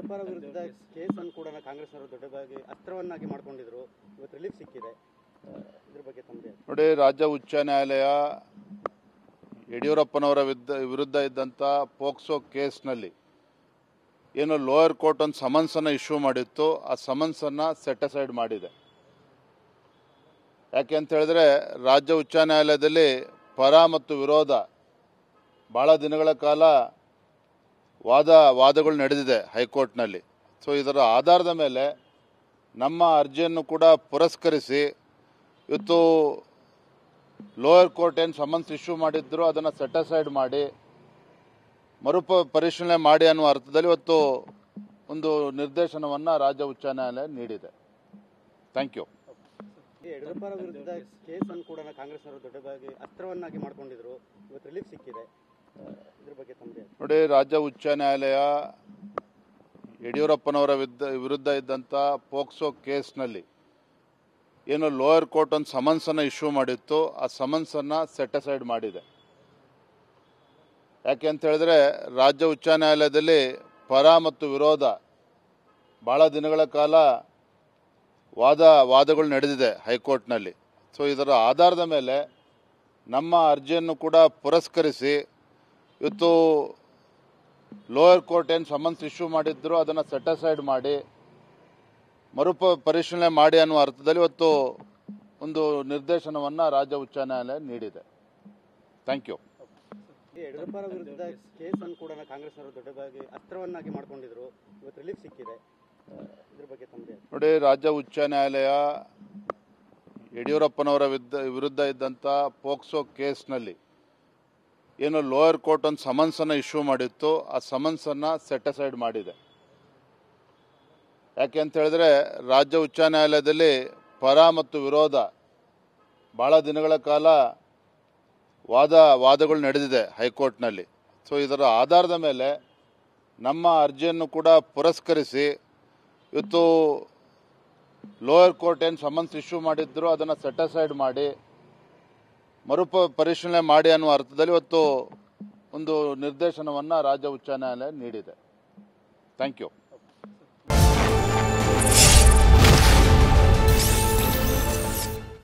ಯಡಿಯೂರಪ್ಪರ ವಿರುದ್ಧ ಕೇಸನ್ನು ಕೂಡ ಕಾಂಗ್ರೆಸ್ ಅವರು ದೊಡ್ಡದಾಗಿ ಅಸ್ತ್ರವನ್ನಾಗಿ ಮಾಡಿಕೊಂಡಿದ್ರು. ಇವತ್ತು ರಿಲೀಫ್ ಸಿಕ್ಕಿದೆ. ಇದ್ರ ಬಗ್ಗೆ ತಮ್ಮದೇ ನೋಡಿ, ರಾಜ್ಯ ಉಚ್ಚ ನ್ಯಾಯಾಲಯ ಯಡಿಯೂರಪ್ಪನವರ ವಿರುದ್ಧ ಇದ್ದಂಥ ಪೋಕ್ಸೋ ಕೇಸ್ನಲ್ಲಿ ಏನು ಲೋಯರ್ ಕೋರ್ಟ್ ಒಂದು ಸಮನ್ಸನ್ನು ಇಶ್ಯೂ ಮಾಡಿತ್ತು, ಆ ಸಮನ್ಸನ್ನು ಸೆಟ್ ಅಸೈಡ್ ಮಾಡಿದೆ. ಯಾಕೆ ಅಂತ ಹೇಳಿದ್ರೆ, ರಾಜ್ಯ ಉಚ್ಚ ನ್ಯಾಯಾಲಯದಲ್ಲಿ ಪರ ಮತ್ತು ವಿರೋಧ ಭಾಳ ದಿನಗಳ ಕಾಲ ವಾದಗಳು ನಡೆದಿದೆ ಹೈಕೋರ್ಟ್ನಲ್ಲಿ. ಸೊ ಇದರ ಆಧಾರದ ಮೇಲೆ ನಮ್ಮ ಅರ್ಜಿಯನ್ನು ಕೂಡ ಪುರಸ್ಕರಿಸಿ ಇವತ್ತು ಲೋಯರ್ ಕೋರ್ಟ್ ಏನು ಸಮನ್ಸ್ ಇಶ್ಯೂ ಮಾಡಿದ್ರು ಅದನ್ನು ಸೆಟ್ ಅಸೈಡ್ ಮಾಡಿ ಪರಿಶೀಲನೆ ಮಾಡಿ ಅನ್ನುವ ಅರ್ಥದಲ್ಲಿ ಇವತ್ತು ಒಂದು ನಿರ್ದೇಶನವನ್ನು ರಾಜ್ಯ ಉಚ್ಚ ನ್ಯಾಯಾಲಯ ನೀಡಿದೆ. Thank you. ಯಡಿಯೂರಪ್ಪರ ವಿರುದ್ಧ ಕೇಸನ್ನು ಕೂಡ ಕಾಂಗ್ರೆಸ್ ಅವರು ದೊಡ್ಡದಾಗಿ ಅಸ್ತ್ರವನ್ನಾಗಿ ಮಾಡಿಕೊಂಡಿದ್ರು. ಇವತ್ತು ರಿಲೀಫ್ ಸಿಕ್ಕಿದೆ. ಇದ್ರ ಬಗ್ಗೆ ತಮ್ಮದೇ ನೋಡಿ, ರಾಜ್ಯ ಉಚ್ಚ ನ್ಯಾಯಾಲಯ ಯಡಿಯೂರಪ್ಪನವರ ವಿರುದ್ಧ ಇದ್ದಂಥ ಪೋಕ್ಸೋ ಕೇಸ್ನಲ್ಲಿ ಏನು ಲೋಯರ್ ಕೋರ್ಟ್ ಒಂದು ಸಮನ್ಸನ್ನು ಇಶ್ಯೂ ಮಾಡಿತ್ತು, ಆ ಸಮನ್ಸನ್ನು ಸೆಟ್ ಅಸೈಡ್ ಮಾಡಿದೆ. ಯಾಕೆ ಅಂತ ಹೇಳಿದ್ರೆ, ರಾಜ್ಯ ಉಚ್ಚ ನ್ಯಾಯಾಲಯದಲ್ಲಿ ಪರ ಮತ್ತು ವಿರೋಧ ಭಾಳ ದಿನಗಳ ಕಾಲ ವಾದಗಳು ನಡೆದಿದೆ ಹೈಕೋರ್ಟ್ನಲ್ಲಿ. ಸೊ ಇದರ ಆಧಾರದ ಮೇಲೆ ನಮ್ಮ ಅರ್ಜಿಯನ್ನು ಕೂಡ ಪುರಸ್ಕರಿಸಿ ಇವತ್ತು ಲೋಯರ್ ಕೋರ್ಟ್ ಏನು ಸಮನ್ಸ್ ಇಶ್ಯೂ ಮಾಡಿದ್ರು ಅದನ್ನು ಸೆಟ್ ಅಸೈಡ್ ಮಾಡಿ ಪರಿಶೀಲನೆ ಮಾಡಿ ಅನ್ನುವ ಅರ್ಥದಲ್ಲಿ ಇವತ್ತು ಒಂದು ನಿರ್ದೇಶನವನ್ನು ರಾಜ್ಯ ಉಚ್ಚ ನ್ಯಾಯಾಲಯ ನೀಡಿದೆ. Thank you. ಯಡಿಯೂರಪ್ಪರ ವಿರುದ್ಧ ಕೇಸನ್ನು ಕೂಡ ಕಾಂಗ್ರೆಸ್ ಅವರು ದೊಡ್ಡದಾಗಿ ಅಸ್ತ್ರವನ್ನಾಗಿ ಮಾಡಿಕೊಂಡಿದ್ರು. ಇವತ್ತು ರಿಲೀಫ್ ಸಿಕ್ಕಿದೆ. ಇದ್ರ ಬಗ್ಗೆ ತಮ್ಮದೇ ನೋಡಿ, ರಾಜ್ಯ ಉಚ್ಚ ನ್ಯಾಯಾಲಯ ಯಡಿಯೂರಪ್ಪನವರ ವಿರುದ್ಧ ಇದ್ದಂಥ ಪೋಕ್ಸೋ ಕೇಸ್ನಲ್ಲಿ ಏನು ಲೋಯರ್ ಕೋರ್ಟ್ ಒಂದು ಸಮನ್ಸನ್ನು ಇಶ್ಯೂ ಮಾಡಿತ್ತು, ಆ ಸಮನ್ಸನ್ನು ಸೆಟ್ ಅಸೈಡ್ ಮಾಡಿದೆ. ಯಾಕೆ ಅಂತ ಹೇಳಿದ್ರೆ, ರಾಜ್ಯ ಉಚ್ಚ ನ್ಯಾಯಾಲಯದಲ್ಲಿ ಪರ ಮತ್ತು ವಿರೋಧ ಭಾಳ ದಿನಗಳ ಕಾಲ ವಾದಗಳು ನಡೆದಿದೆ ಹೈಕೋರ್ಟ್ನಲ್ಲಿ. ಸೊ ಇದರ ಆಧಾರದ ಮೇಲೆ ನಮ್ಮ ಅರ್ಜಿಯನ್ನು ಕೂಡ ಪುರಸ್ಕರಿಸಿ ಇವತ್ತು ಲೋಯರ್ ಕೋರ್ಟ್ ಏನು ಸಮನ್ಸ್ ಇಶ್ಯೂ ಮಾಡಿದ್ರು ಅದನ್ನು ಸೆಟ್ ಅಸೈಡ್ ಮಾಡಿ ಪರಿಶೀಲನೆ ಮಾಡಿ ಅನ್ನುವ ಅರ್ಥದಲ್ಲಿ ಇವತ್ತು ಒಂದು ನಿರ್ದೇಶನವನ್ನು ರಾಜ್ಯ ಉಚ್ಚ ನ್ಯಾಯಾಲಯ ನೀಡಿದೆ. Thank you.